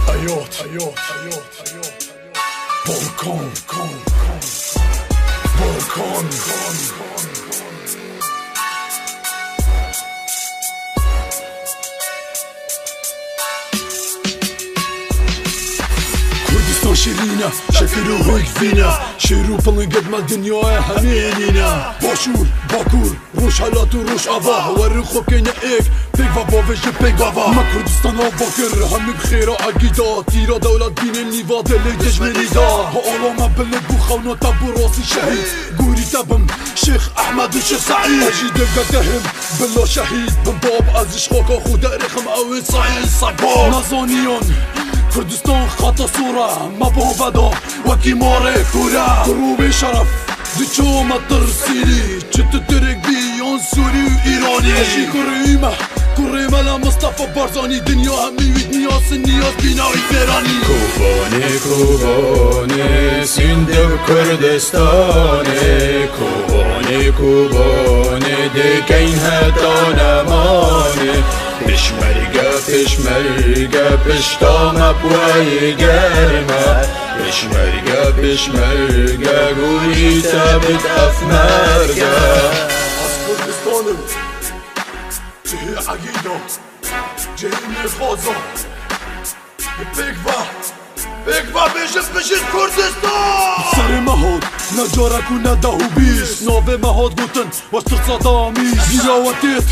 حيات بركان كردستان شيرينا شكل وهيك فينا شيرو فلن قد ما الدنيا همينينا باشور باكور روش حالات وروش آبا ورخو كينا ايك بيك بابا ويش بيك بابا ما كردستان باكر هم بخيرا عقيدا تيرا دولت بين النيفا دلي دجمني دا هاولا ما بلد بخونا تابو راسي شهيد قوري تبم شيخ احمد وشيخ سعيد اجي دلقا دهم بالله شهيد بمباب ازش خوكا خو دارخم اوي صعيد صعبا نازانيون كردستان خطا صورة ما بوبدا وكي ماري كورا كروبي شرف ديشو ما ترسيلي جت ترك بيون سوري وإيراني اجي كريمة لمصطفى بارزاني دنيا همي ودنياس النياس بيناوي فيراني كوباني سندو كردستاني كوباني دكين هتا نماني پشمرگا پشتام بوی گرمه پشمرگا گوری تابت افمرگا از کردستانم جهی عقیدا جهی نخوازا بگوا بشید کردستان سر مهاد نجارک و ندهو بیس ناوه مهاد گوتن وستر صدامیس گیراوتیت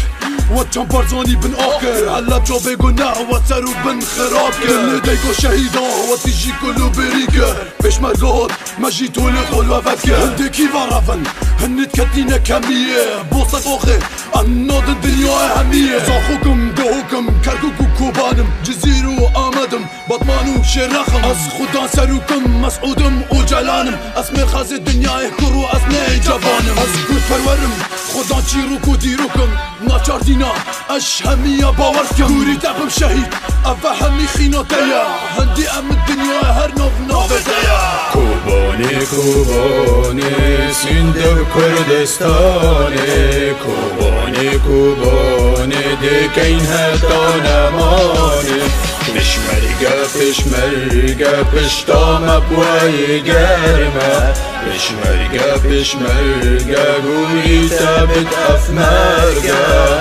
وچم برزانی بن آخر حلب جا بگو نه و سرو بن خراب کر دیگو شهیدا و تیجی کلو بری کر پشمرگات مجی طول خل و فکر هنده کی ورفن هنید کتینه کمیه بوست آخه اناد دنیا همیه زاخوکم دهوکم کرکوکو کوبانم جزیرو آمدم بطمانو شرخم از خدا سروکم مسعودم و جلانم از مرخز دنیای کرو از نی جوانم از گود پرورم خدا چیروکو دیروکم ناچار دینا اش همیا باورکم گوری دبم شهید اوه همی خیناتیا هندی ام الدنیا هر ناف دیا كوباني سندو كردستاني كوباني دكين هتا نماني پشمرگا پشتام بوی گرمه پشمرگا گوری تابت افمرگا